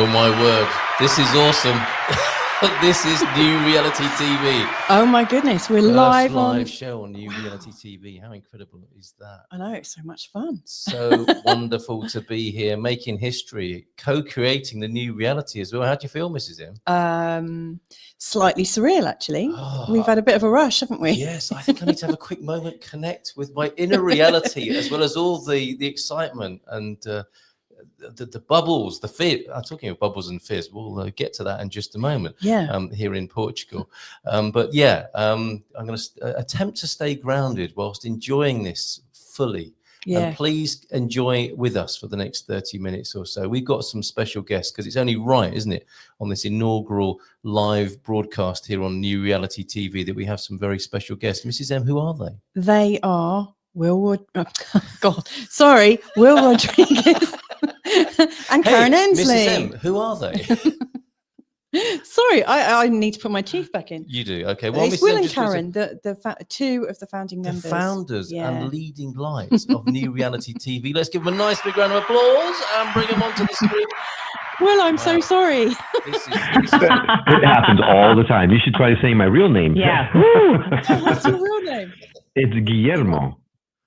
Oh my word. This is awesome. This is New Reality TV. Oh my goodness, we're First live live show on New Reality TV. How incredible is that? I know, it's so much fun. So wonderful to be here, making history, co-creating the new reality as well. How do you feel, Mrs. M? Slightly surreal, actually. We've had a bit of a rush, haven't we? Yes, I think I need to have a quick moment, connect with my inner reality, as well as all the excitement and the bubbles, the fear. I'm talking of bubbles and fizz. We'll get to that in just a moment. Yeah. Here in Portugal, but yeah, I'm going to attempt to stay grounded whilst enjoying this fully. Yeah. And please enjoy with us for the next 30 minutes or so. We've got some special guests because it's only right, isn't it, on this inaugural live broadcast here on New Reality TV that we have some very special guests. Mrs. M, who are they? They are Will Rodriguez and Karen Ensley. Mrs. M, who are they? Sorry, I need to put my teeth back in. You do, okay. Well, it's Mrs. Will M, and Karen, two of the founding members. The founders and leading lights of New Reality TV. Let's give them a nice big round of applause and bring them onto the screen. Will, I'm so sorry. It happens all the time. You should try saying my real name. Yeah. What's your real name? It's Guillermo.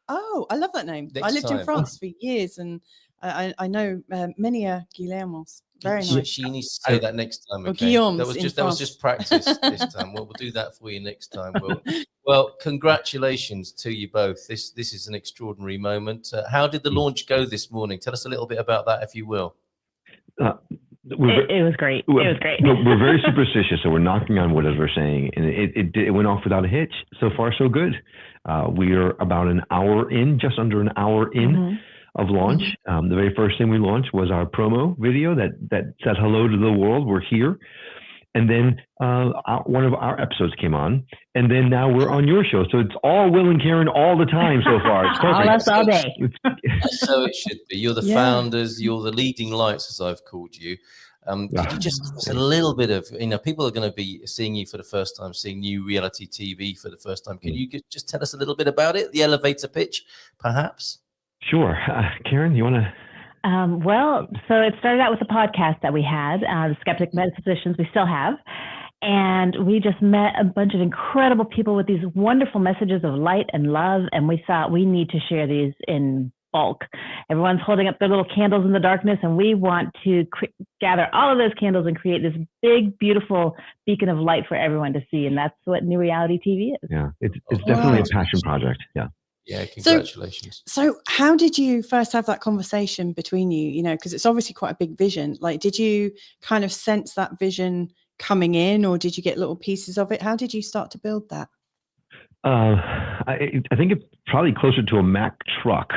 Oh, I love that name. Next I lived time. in France for years, and I know many Guillermos. Very nice. She needs to say that next time. Okay? Guillaume's That was just practice this time. We'll do that for you next time. Well, congratulations to you both. This is an extraordinary moment. How did the launch go this morning? Tell us a little bit about that, if you will. It was great. It was great. We're very superstitious, so we're knocking on wood as we're saying, and it went off without a hitch. So far, so good. We are about an hour in, just under an hour in of launch. The very first thing we launched was our promo video that said hello to the world. We're here. And then one of our episodes came on, and then now we're on your show. So it's all Will and Karen all the time so far. It's perfect. All day. So it should be. You're the founders. You're the leading lights, as I've called you. Could you just give us a little bit of, people are going to be seeing you for the first time, seeing New Reality TV for the first time. Can you just tell us a little bit about it, the elevator pitch, perhaps? Sure. Karen, you want to? Well, so it started out with a podcast that we had, the Skeptic Med Additions, we still have. And we just met a bunch of incredible people with these wonderful messages of light and love. And we thought we need to share these in bulk. Everyone's holding up their little candles in the darkness, and we want to gather all of those candles and create this big, beautiful beacon of light for everyone to see. And that's what New Reality TV is. Yeah, it's definitely a passion project. Yeah. Yeah, congratulations. So how did you first have that conversation between you, because it's obviously quite a big vision. Like, did you kind of sense that vision coming in, or did you get little pieces of it? How did you start to build that? I think it's probably closer to a Mack truck.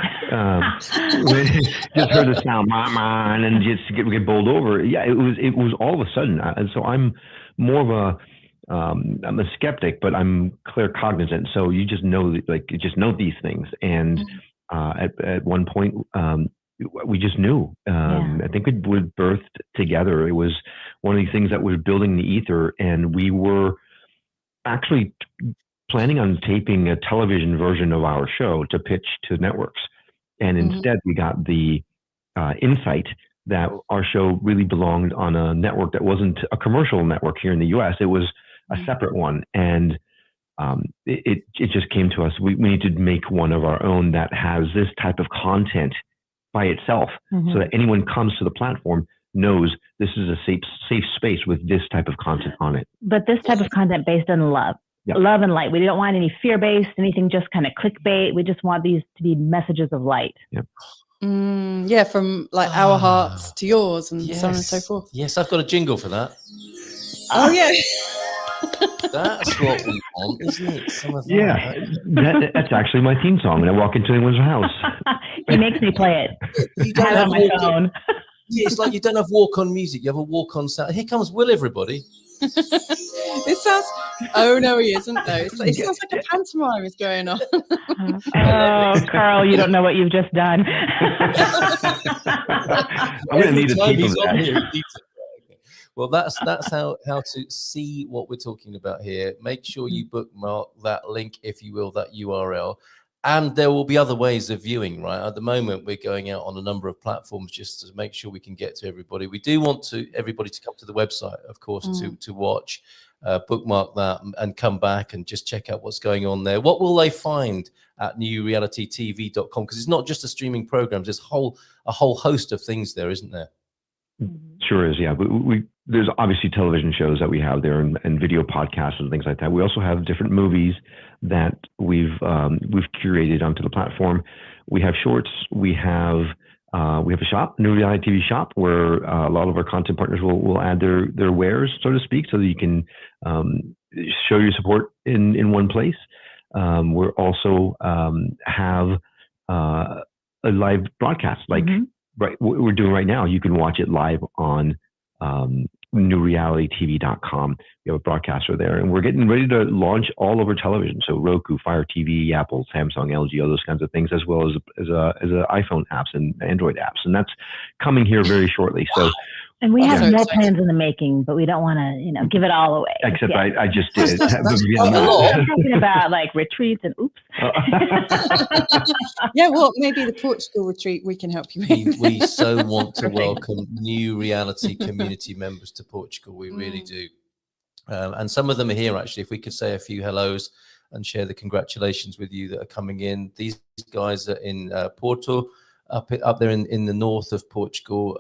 Just heard the sound, and then just get bowled over. Yeah, it was all of a sudden. And so I'm more of a, I'm a skeptic, but I'm claircognizant. So you just know, these things. And at one point, we just knew. I think we birthed together. It was one of these things that was building the ether, and we were actually planning on taping a television version of our show to pitch to networks. And instead we got the insight that our show really belonged on a network that wasn't a commercial network here in the US. It was a separate one. And it just came to us. We need to make one of our own that has this type of content by itself, so that anyone comes to the platform knows this is a safe space with this type of content on it. But this type of content based on love. Yep. Love and light. We don't want any fear-based, anything just kind of clickbait. We just want these to be messages of light. Yep. From like our hearts to yours, and so on and so forth. Yes, I've got a jingle for that. Oh yeah. That's what we want, isn't it? Some of that. That's actually my theme song when I walk into anyone's house. He makes me play it. You don't have my phone. Yeah, it's like you don't have walk-on music. You have a walk-on sound. Here comes Will, everybody. It sounds. Oh no, he isn't though. It sounds like a pantomime is going on. Oh, Carl, you don't know what you've just done. I'm gonna need a team of that. Well, that's how to see what we're talking about here. Make sure you bookmark that link, if you will, that URL. And there will be other ways of viewing, right? At the moment, we're going out on a number of platforms just to make sure we can get to everybody. We do want everybody to come to the website, of course, to watch, bookmark that, and come back and just check out what's going on there. What will they find at newrealitytv.com? Because it's not just a streaming program. There's a whole host of things there, isn't there? Sure is, yeah. But there's obviously television shows that we have there, and video podcasts and things like that. We also have different movies that we've curated onto the platform. We have shorts. We have a shop, New Reality TV shop, where a lot of our content partners will add their wares, so to speak, so that you can show your support in one place. We're also have a live broadcast, like right what we're doing right now. You can watch it live on newrealitytv.com. We have a broadcaster there, and we're getting ready to launch all over television. So Roku, Fire TV, Apple, Samsung, LG, all those kinds of things, as well as iPhone apps and Android apps, and that's coming here very shortly. So. And we have more plans in the making, but we don't want to, give it all away. Except I just did. I'm talking about like retreats and oops. Yeah, well, maybe the Portugal retreat we can help you with. We so want to welcome new reality community members to Portugal. We really do. And some of them are here, actually. If we could say a few hellos and share the congratulations with you that are coming in. These guys are in Porto, up there in the north of Portugal.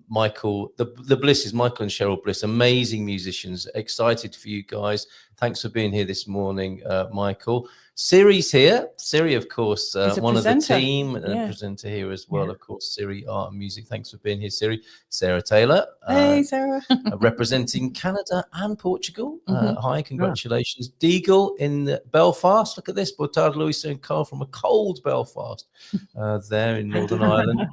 Michael, the Blisses, Michael and Cheryl Bliss, amazing musicians. Excited for you guys. Thanks for being here this morning, Michael. Siri's here. Siri, of course, one presenter. Of the team, and a presenter here as well. Of course, Siri Art and Music. Thanks for being here, Siri. Sarah Taylor. Hey, Sarah. Representing Canada and Portugal. Hi, congratulations. Deagle in Belfast. Look at this. Boa tarde, Louisa and Carl from a cold Belfast there in Northern Ireland.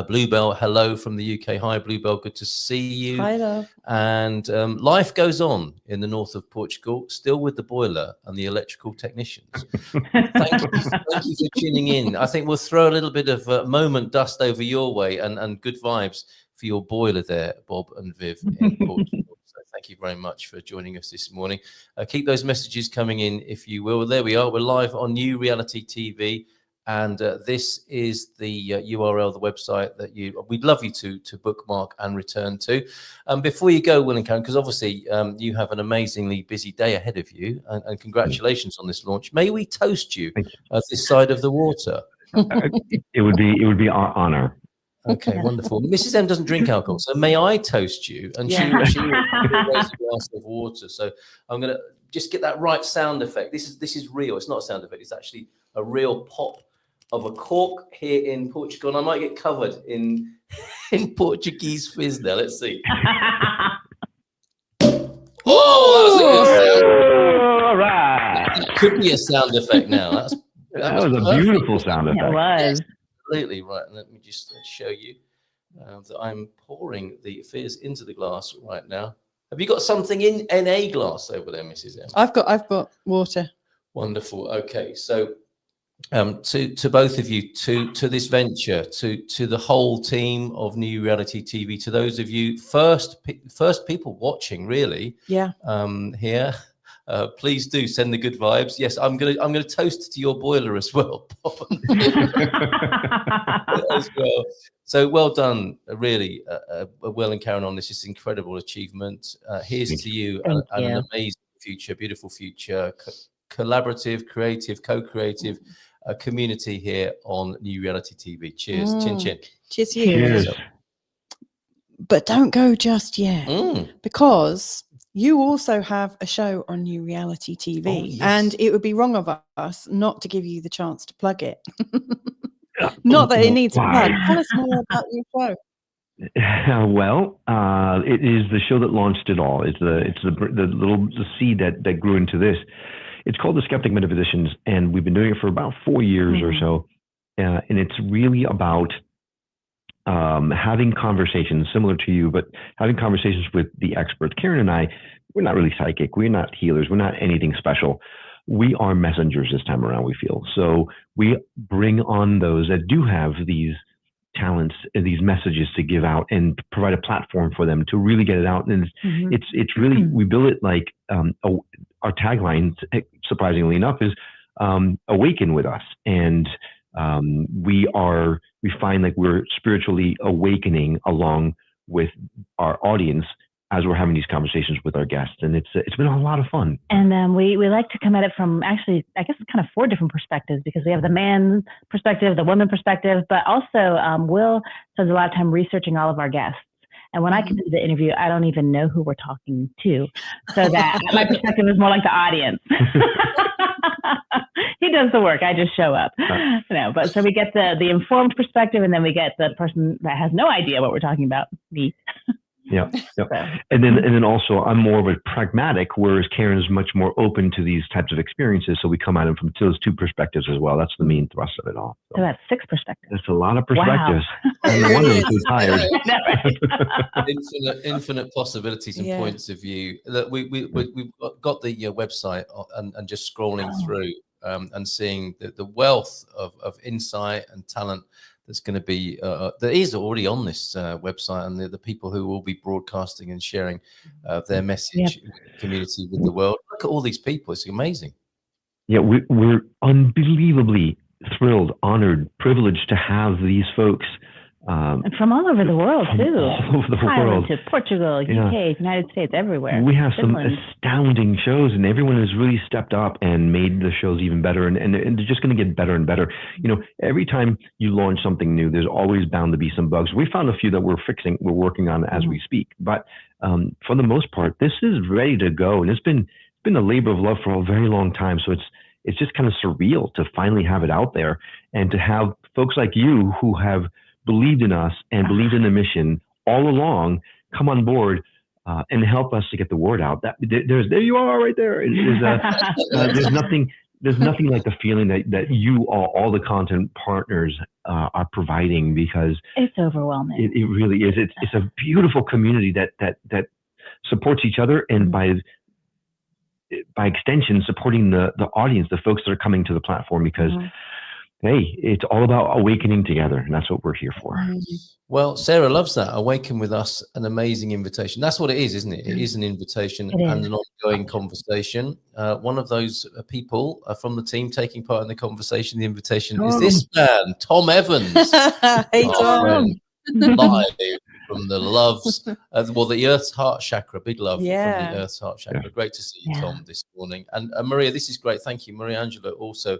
Bluebell, hello from the UK. Hi, Bluebell. Good to see you. Hi, love. And life goes on in the north of Portugal, still with the boiler and the electrical technicians. Thank you for tuning in. I think we'll throw a little bit of moment dust over your way and good vibes for your boiler there, Bob and Viv in Portugal. So thank you very much for joining us this morning. Keep those messages coming in, if you will. There we are. We're live on New Reality TV. And this is the URL, the website that we'd love you to bookmark and return to. Before you go, Will and Karen, because obviously you have an amazingly busy day ahead of you, and congratulations on this launch. May we toast you at this side of the water? It would be our honor. Okay, wonderful. Mrs. M doesn't drink alcohol, so may I toast you? And she will raise a glass of water. So I'm going to just get that right sound effect. This is real. It's not a sound effect. It's actually a real pop of a cork here in Portugal, and I might get covered in Portuguese fizz now. Let's see. All right. That could be a sound effect now. That was a beautiful sound effect. It was. Absolutely right. And let me just show you that I'm pouring the fizz into the glass right now. Have you got something in a glass over there, Mrs. M? I've got water. Wonderful. Okay, so to both of you, to this venture, to the whole team of New Reality TV, to those of you first people watching, really, here, please do send the good vibes. Yes, I'm gonna toast to your boiler as well, as well. So well done, really, Will and Karen, on this. It's incredible achievement. Here's to you and an amazing future, beautiful future, collaborative, creative, co-creative. A community here on New Reality TV. Cheers. Chin chin. Cheers to you. Cheers. But don't go just yet, because you also have a show on New Reality TV, and it would be wrong of us not to give you the chance to plug it. Not that it needs a plug. Tell us more about your show. Well, it is the show that launched it all. It's the little seed that grew into this. It's called the Skeptic Med Additions, and we've been doing it for about 4 years or so. And it's really about having conversations similar to you, but having conversations with the experts. Karen and I, we're not really psychic. We're not healers. We're not anything special. We are messengers this time around, we feel. So we bring on those that do have these talents and these messages to give out, and provide a platform for them to really get it out. And it's really, we build it like our tagline, surprisingly enough, is awaken with us. And we find like we're spiritually awakening along with our audience as we're having these conversations with our guests. And it's been a lot of fun. And we like to come at it from actually, I guess, kind of 4 different perspectives, because we have the man perspective, the woman perspective, but also Will spends a lot of time researching all of our guests. And when I can do the interview, I don't even know who we're talking to. So that my perspective is more like the audience. He does the work. I just show up. But so we get the informed perspective, and then we get the person that has no idea what we're talking about, me. Yeah. And then also I'm more of a pragmatic, whereas Karen is much more open to these types of experiences. So we come at them from those 2 perspectives as well. That's the main thrust of it all. So that's 6 perspectives. That's a lot of perspectives. Wow. No wonder I'm so tired. Infinite possibilities and points of view. That we've got the website and just scrolling through and seeing the wealth of insight and talent that's going to be that is already on this website, and the people who will be broadcasting and sharing their message community with the world. Look at all these people. It's amazing. Yeah, we're unbelievably thrilled, honored, privileged to have these folks. And from all over the world, too. All over the Thailand world. To Portugal, UK, United States, everywhere. We have Finland. some astounding shows, and everyone has really stepped up and made the shows even better. And they're just going to get better and better. Every time you launch something new, there's always bound to be some bugs. We found a few that we're working on as we speak. But for the most part, this is ready to go. And it's been a labor of love for a very long time. So it's just kind of surreal to finally have it out there, and to have folks like you who have believed in us and believed in the mission all along come on board and help us to get the word out. There you are right there. There's nothing like the feeling that you all the content partners are providing, because it's overwhelming. It really is. It's a beautiful community that supports each other, and by extension supporting the audience, the folks that are coming to the platform, because hey, it's all about awakening together, and that's what we're here for. Well, Sarah loves that. Awaken with us, an amazing invitation. That's what it is, isn't it? It is an invitation and an ongoing conversation. One of those people from the team taking part in the conversation, the invitation, is this man, Tom Evans. Hey, Tom. Live from the loves, the Earth's Heart Chakra. Big love from the Earth's Heart Chakra. Great to see you, Tom, this morning. And Maria, this is great. Thank you. Maria Angela also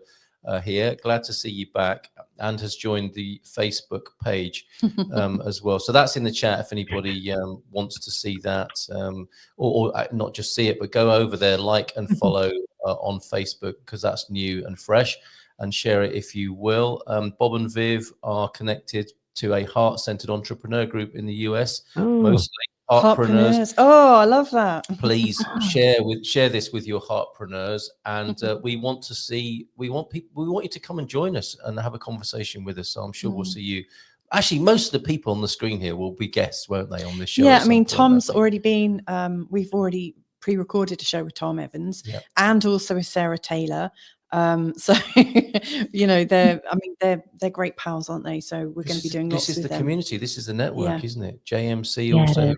here. Glad to see you back, and has joined the Facebook page as well. So that's in the chat if anybody wants to see that, or not just see it, but go over there, like and follow on Facebook, because that's new and fresh, and share it if you will. Bob and Viv are connected to a heart-centered entrepreneur group in the US, mostly heartpreneurs. Oh, I love that. Please share this with your heartpreneurs, and we want you to come and join us and have a conversation with us. So I'm sure we'll see you. Actually, most of the people on the screen here will be guests, won't they, on this show? Yeah, I mean, Tom's already been. We've already pre-recorded a show with Tom Evans, and also with Sarah Taylor. So they're great pals, aren't they? So we're going to be doing lots with them. This is the community. This is the network, isn't it? JMC also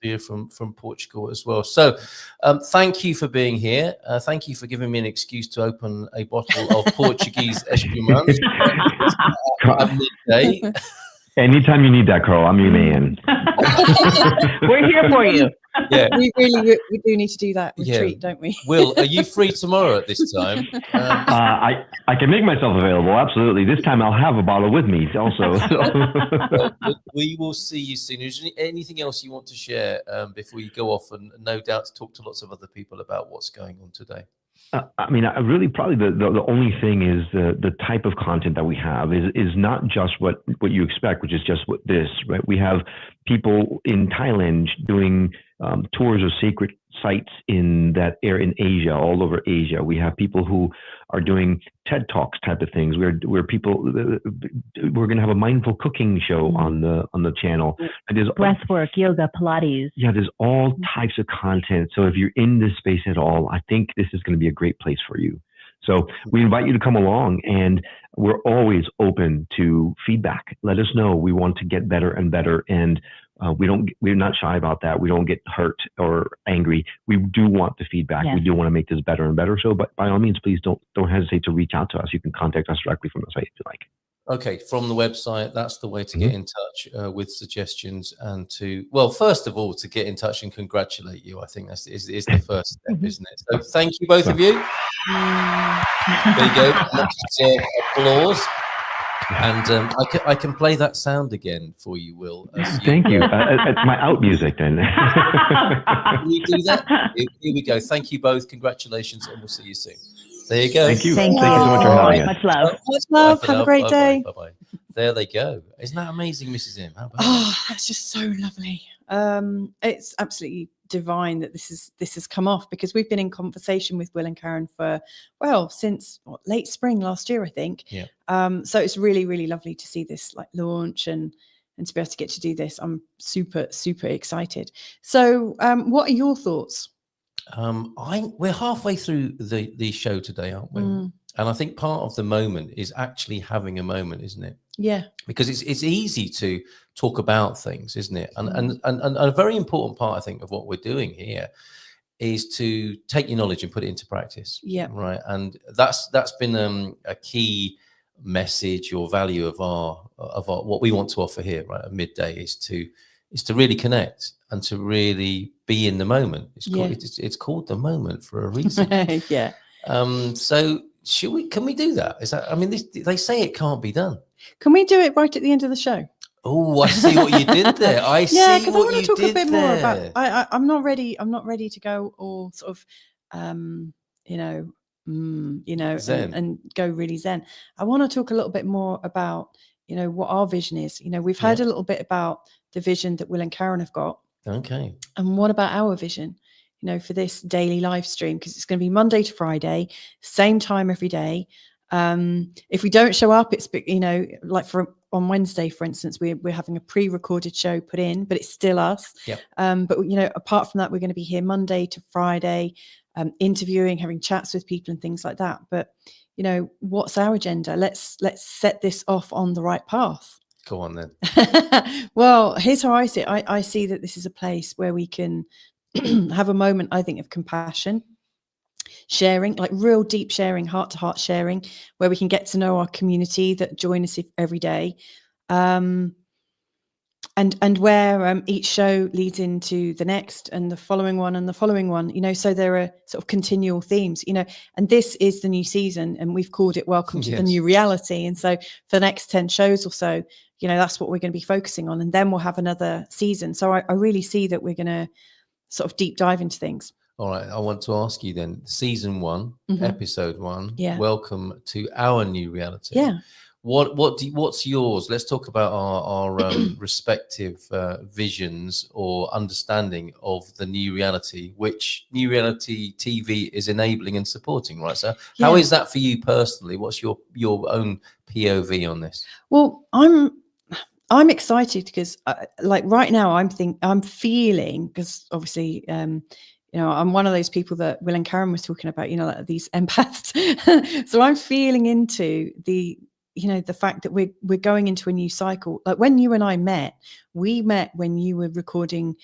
here from Portugal as well. So thank you for being here. Thank you for giving me an excuse to open a bottle of Portuguese espumante at midday. Anytime you need that, Carl, I'm your man. We're here for you. Yeah, we do need to do that retreat, don't we? Will, are you free tomorrow at this time? I can make myself available. Absolutely. This time I'll have a bottle with me also. We will see you soon. Is there anything else you want to share before you go off, and no doubt talk to lots of other people about what's going on today? I mean, really probably the only thing is the type of content that we have is not just what you expect, which is just this, right? We have people in Thailand doing tours of sacred sites in that area in Asia, all over Asia. We have people who are doing TED Talks type of things. We're going to have a mindful cooking show on the channel. There's breathwork, yoga, Pilates. Yeah, there's all types of content. So if you're in this space at all, I think this is going to be a great place for you. So we invite you to come along, and we're always open to feedback. Let us know. We want to get better and better. And We're not shy about that. We don't get hurt or angry. We do want the feedback. We do want to make this better and better. So, but by all means, please don't hesitate to reach out to us. You can contact us directly from the site if you like. Okay, from the website, that's the way to get in touch with suggestions and first of all, to get in touch and congratulate you. I think that's is the first step, isn't it? So thank you, both of you. There you go. Applause. And I can play that sound again for you, Will. Thank you. It's my out music then. Can you do that? Here we go. Thank you both. Congratulations, and we'll see you soon. There you go. Thank you. Thank you so much for having us. Much love. Much love. Have a great day. Bye-bye. There they go. Isn't that amazing, Mrs. M? How about that's just so lovely. It's absolutely divine that this has come off, because we've been in conversation with Will and Karen for since late spring last year, I think. Yeah. So it's really, really lovely to see this launch and to be able to get to do this. I'm super, super excited. So what are your thoughts? We're halfway through the show today, aren't we? And I think part of the moment is actually having a moment, isn't it? Yeah. Because it's easy to talk about things, isn't it? And a very important part, I think, of what we're doing here is to take your knowledge and put it into practice. Yeah. Right. And that's been a key message or value of our what we want to offer here, right, at Midday, is to really connect and to really be in the moment. It's called the moment for a reason. Yeah. So can we do that? They say it can't be done. Can we do it right at the end of the show? Oh, I see what you did there. Because I want to talk a bit more about. I'm not ready. I'm not ready to go all sort of, zen. And go really zen. I want to talk a little bit more about, what our vision is. We've heard a little bit about the vision that Will and Karen have got. Okay. And what about our vision? For this daily live stream, because it's going to be Monday to Friday, same time every day. If we don't show up, it's like on Wednesday, for instance, we're having a pre-recorded show put in, but it's still us. Yep. But apart from that, we're going to be here Monday to Friday, interviewing, having chats with people and things like that. But what's our agenda? Let's set this off on the right path. Go on then. Well, here's how I see it. I see that this is a place where we can have a moment, I think, of compassion, sharing, like real deep sharing, heart to heart sharing, where we can get to know our community that join us every day, and where each show leads into the next and the following one and the following one, so there are sort of continual themes, and this is the new season, and we've called it Welcome to the New Reality. And so for the next 10 shows or so, that's what we're going to be focusing on, and then we'll have another season. So I really see that we're going to sort of deep dive into things. All right. I want to ask you then, season 1, episode 1, welcome to our new reality. Yeah. What's yours? Let's talk about our respective visions or understanding of the new reality, which new reality TV is enabling and supporting, right? So how is that for you personally? What's your own POV on this? Well, I'm excited because right now I'm feeling, because obviously, I'm one of those people that Will and Karen was talking about, like these empaths. So I'm feeling into the fact that we're going into a new cycle. Like when you and I met, when you were recording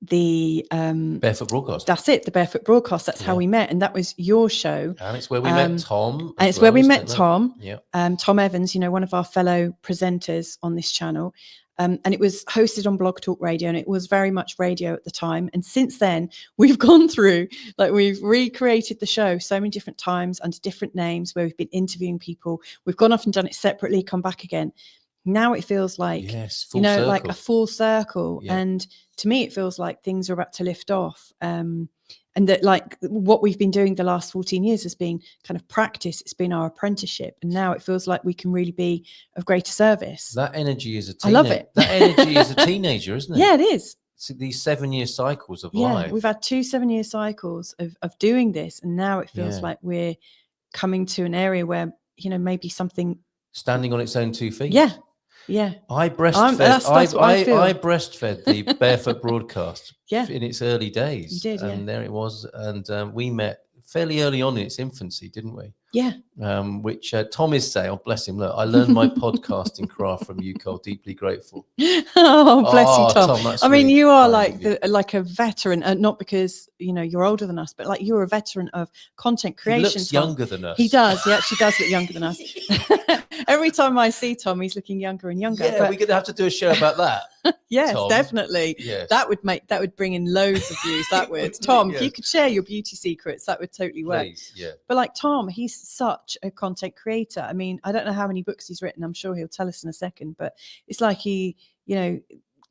the Barefoot Broadcast. That's it, the Barefoot Broadcast. That's how we met, and that was your show. And it's where we met Tom. And it's where we met Tom. Yeah. Tom Evans, one of our fellow presenters on this channel. And it was hosted on Blog Talk Radio, and it was very much radio at the time. And since then, we've gone through, we've recreated the show so many different times under different names, where we've been interviewing people. We've gone off and done it separately, come back again. Now it feels like, full circle. Like a full circle. Yeah. And to me, it feels like things are about to lift off. And that what we've been doing the last 14 years has been kind of practice. It's been our apprenticeship. And now it feels like we can really be of greater service. That energy is a teenager. I love it. That energy is a teenager, isn't it? Yeah, it is. It's these 7-year cycles of life. Yeah, we've had 2 7-year cycles of doing this. And now it feels like we're coming to an area where, maybe something. Standing on its own 2 feet. Yeah. Yeah, I breastfed. I breastfed the Barefoot Broadcast in its early days. You did, and there it was. And we met fairly early on in its infancy, didn't we? Yeah. Which Tom is saying, oh, bless him. Look, I learned my podcasting craft from you, Cole. Deeply grateful. Oh, bless you, Tom. that's I mean, really you are kind like a veteran, not because, you're older than us, but like you're a veteran of content creation. He looks Tom. younger than us. He does. He actually does look younger than us. Every time I see Tom, he's looking younger and younger. Yeah, we're going to have to do a show about that. Yes, Tom. definitely. Yes. That would bring in loads of views. That would. Tom, yes. if you could share your beauty secrets, that would totally work. Please, yeah. But like Tom, he's such a content creator. I mean, I don't know how many books he's written. I'm sure he'll tell us in a second, but it's like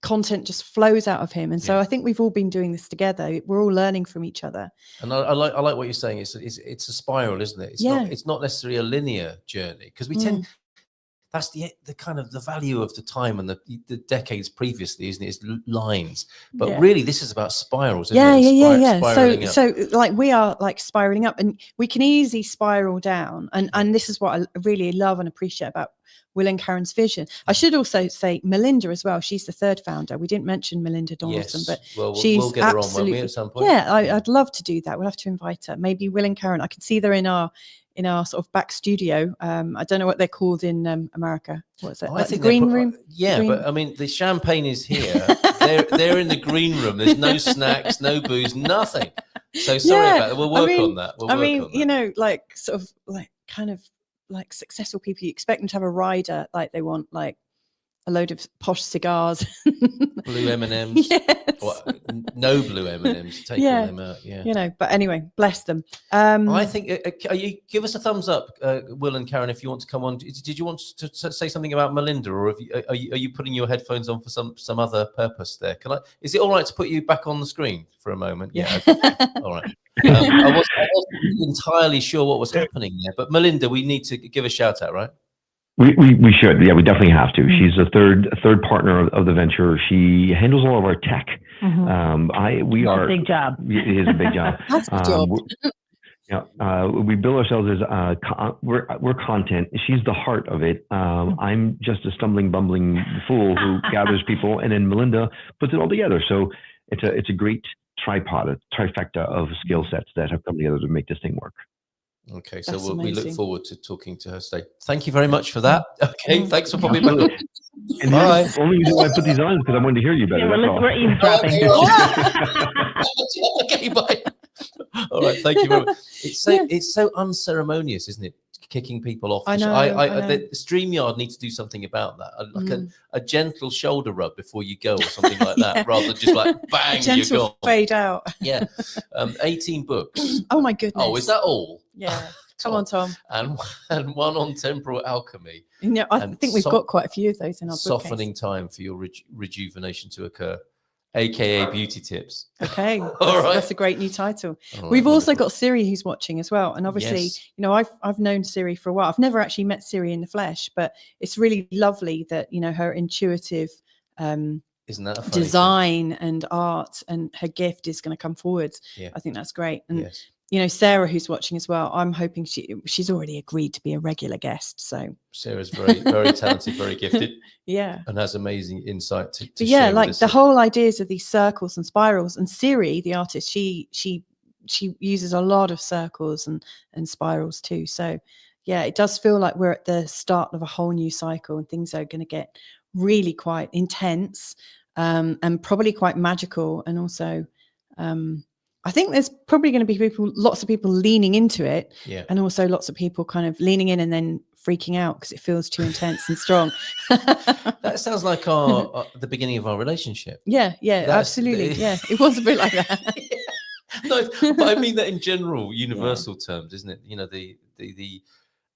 content just flows out of him. And so I think we've all been doing this together. We're all learning from each other. And I like what you're saying. It's a spiral, isn't it? It's not necessarily a linear journey, because we tend. That's the kind of the value of the time and the decades previously, isn't it? It's lines, but really this is about spirals. Isn't it? Yeah. So like we are like spiraling up, and we can easily spiral down. And this is what I really love and appreciate about Will and Karen's vision. I should also say Melinda as well. She's the third founder. We didn't mention Melinda Donaldson, but we'll get her on, won't we, at some point? Yeah, I'd love to do that. We'll have to invite her. Maybe Will and Karen. I can see they're in our sort of back studio. I don't know what they're called in America. What is it? I think green room. But I mean, the champagne is here. they're in the green room. There's no snacks, no booze, nothing. So sorry about that. We'll work on that. Like sort of like kind of like successful people, you expect them to have a rider, like they want like a load of posh cigars, blue M&Ms. Yes. No blue M&Ms. Take them out. Yeah. But anyway, bless them. I think you give us a thumbs up, Will and Karen, if you want to come on. Did you want to say something about Melinda, or are you putting your headphones on for some other purpose there? Is it all right to put you back on the screen for a moment? Yeah. Okay. All right. I wasn't entirely sure what was happening there, but Melinda, we need to give a shout out, right? We should. Yeah, we definitely have to. She's a third partner of the venture. She handles all of our tech. We are a big job. It is a big job. That's a job. We bill ourselves as we're content. She's the heart of it. I'm just a stumbling, bumbling fool who gathers people, and then Melinda puts it all together. So it's a great trifecta of skill sets that have come together to make this thing work. Okay, so we look forward to talking to her today. Thank you very much for that. Okay, thanks for popping back on. And bye. The only reason why I put these on is because I wanted to hear you better. Yeah, we're eavesdropping. Okay, bye. All right, thank you very much. It's so unceremonious, isn't it? Kicking people off. I know. The StreamYard needs to do something about that. Like a gentle shoulder rub before you go, or something like that, rather than just like bang, gentle you're gone. Fade out. Yeah. 18 books. Oh my goodness. Oh, is that all? Yeah. Come on, Tom. And one on temporal alchemy. I think we've got quite a few of those in our bookcase. Softening time for your rejuvenation to occur, aka beauty tips. Okay, that's a great new title. We've also got Siri who's watching as well, and obviously, I've known Siri for a while. I've never actually met Siri in the flesh, but it's really lovely that her intuitive isn't that a design and art and her gift is going to come forward. I think that's great. And Sarah, who's watching as well, I'm hoping she's already agreed to be a regular guest. So Sarah's very, very talented, very gifted. Yeah. And has amazing insight to share like the whole ideas of these circles and spirals. And Siri, the artist, she uses a lot of circles and spirals too. So yeah, it does feel like we're at the start of a whole new cycle, and things are going to get really quite intense and probably quite magical. And also, I think there's probably going to be lots of people leaning into it, and also lots of people kind of leaning in and then freaking out because it feels too intense and strong. That sounds like the beginning of our relationship. Yeah, absolutely. Yeah, it was a bit like that. No, but I mean that in general, universal terms, isn't it? The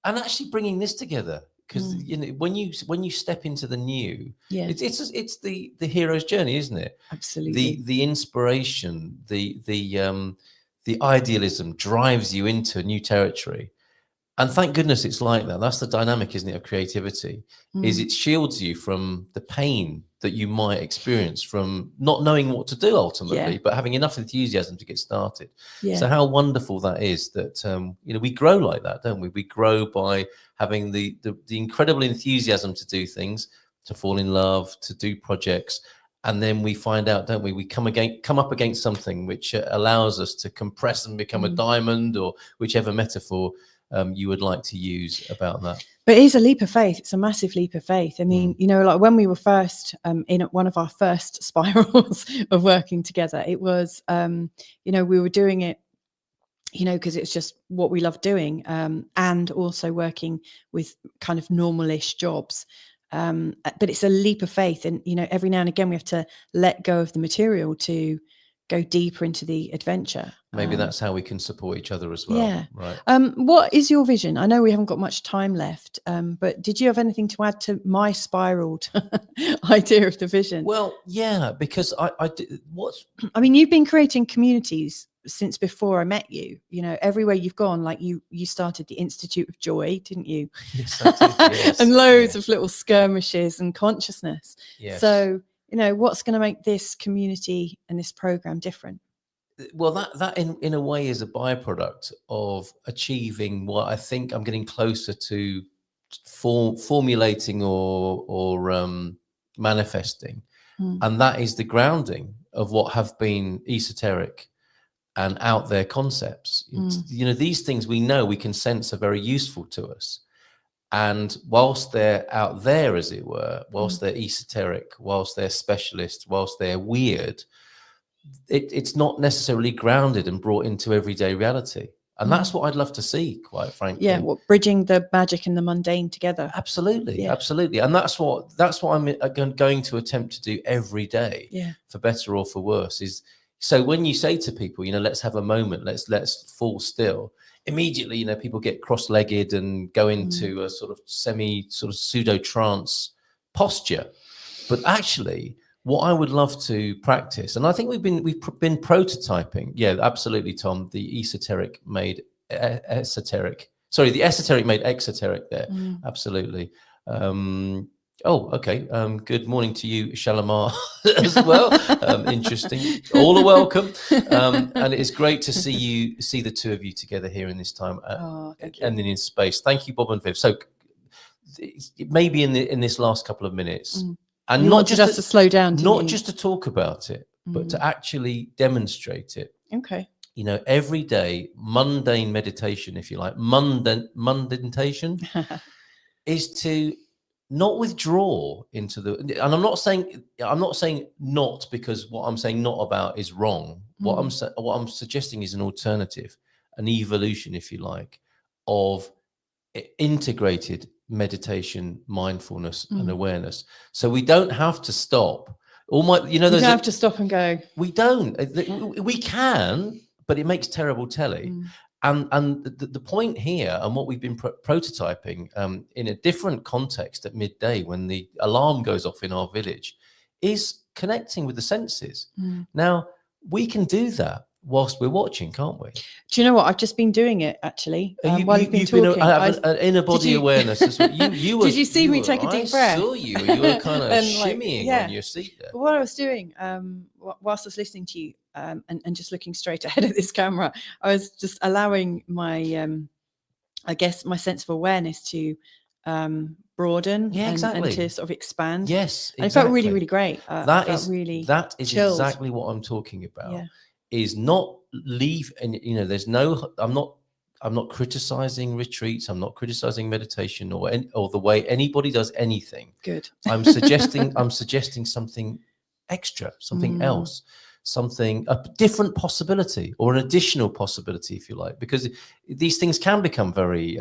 and actually bringing this together. Because when you step into the new, it's the hero's journey, isn't it? Absolutely. The inspiration, the idealism drives you into new territory, and thank goodness it's like that. That's the dynamic, isn't it, of creativity? Is it shields you from the pain that you might experience from not knowing what to do ultimately, but having enough enthusiasm to get started. So how wonderful that is that we grow like that, don't we? We grow by having the incredible enthusiasm to do things, to fall in love, to do projects, and then we find out, don't we? We come up against something which allows us to compress and become a diamond, or whichever metaphor. you would like to use about that? But it is a leap of faith. It's a massive leap of faith. I mean, like when we were first in one of our first spirals of working together, it was, we were doing it, because it's just what we love doing, and also working with kind of normal-ish jobs. But it's a leap of faith. And, every now and again, we have to let go of the material to go deeper into the adventure. Maybe that's how we can support each other as well. Yeah. Right. What is your vision? I know we haven't got much time left, but did you have anything to add to my spiraled idea of the vision? Well, yeah, because I mean, you've been creating communities since before I met you. Everywhere you've gone, like you started the Institute of Joy, didn't you? Yes, I did, yes. And loads of little skirmishes and consciousness. Yes. So, what's going to make this community and this program different? Well, that in a way is a byproduct of achieving what I think I'm getting closer to formulating or manifesting. And that is the grounding of what have been esoteric and out there concepts. These things we know, we can sense are very useful to us. And whilst they're out there, as it were, whilst they're esoteric, whilst they're specialist, whilst they're weird, it's not necessarily grounded and brought into everyday reality. And that's what I'd love to see, quite frankly. Yeah, bridging the magic and the mundane together. Absolutely, absolutely. And that's what I'm going to attempt to do every day, for better or for worse. Is so when you say to people, let's have a moment, let's fall still. Immediately, people get cross-legged and go into a sort of pseudo trance posture. But actually, what I would love to practice, and I think we've been prototyping. Yeah, absolutely, Tom. The esoteric made esoteric. Sorry, the esoteric made exoteric. There, absolutely. Okay. Good morning to you, Shalimar, as well. Interesting. All are welcome. And it is great to see the two of you together here in this time, and then in space. Thank you, Bob and Viv. So maybe in this last couple of minutes. And you not just to slow down, not just to talk about it, but to actually demonstrate it. Okay. Every day, mundane meditation, if you like, mundanation, is to not withdraw into the. And I'm not saying not because what I'm saying not about is wrong. What I'm suggesting is an alternative, an evolution, if you like, of integrated meditation, mindfulness, and awareness. So we don't have to stop. You don't have to stop and go. We don't. We can, but it makes terrible telly. And the point here, and what we've been prototyping in a different context at midday when the alarm goes off in our village, is connecting with the senses. Now, we can do that whilst we're watching, can't we? Do you know what? I've just been doing it, actually, while you've been talking. An inner body awareness. As well. You were, did you see me take a deep breath? I saw you. You were kind of shimmying on your seat there. But what I was doing, whilst I was listening to you, and just looking straight ahead of this camera, I was just allowing my, I guess, my sense of awareness to broaden and to sort of expand. Yes, exactly. And it felt really, really great. That is chilled. Exactly what I'm talking about. Yeah. Is not leave, and there's no. I'm not criticizing retreats. I'm not criticizing meditation or the way anybody does anything. Good. I'm suggesting something extra, something else, a different possibility or an additional possibility, if you like, because these things can become very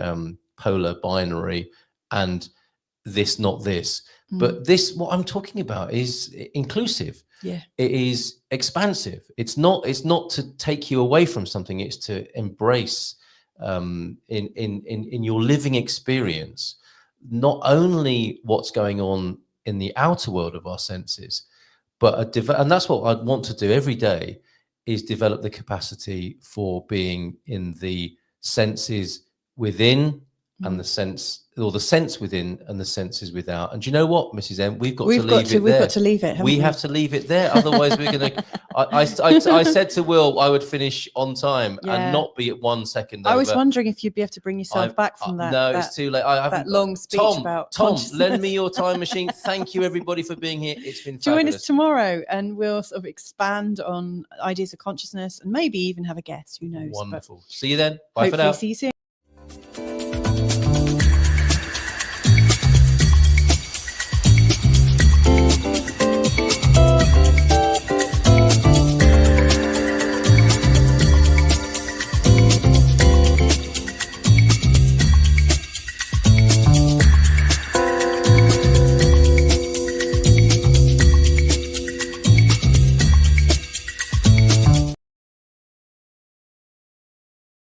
polar, binary, and this, not this. But what I'm talking about is inclusive. Yeah. It is expansive. It's not to take you away from something. It's to embrace in your living experience, not only what's going on in the outer world of our senses, but and that's what I want to do every day, is develop the capacity for being in the senses within and the sense within and the senses without. And do you know what, Mrs. M? We've got to leave it. We have to leave it there. Otherwise, we're going to. I said to Will I would finish on time and not be at 1 second over. I was wondering if you'd be able to bring yourself back from that. No, it's too late. I haven't. That long speech about Tom, lend me your time machine. Thank you, everybody, for being here. It's been fabulous. Join us tomorrow, and we'll sort of expand on ideas of consciousness, and maybe even have a guest. Who knows? Wonderful. See you then. Bye for now. See you soon.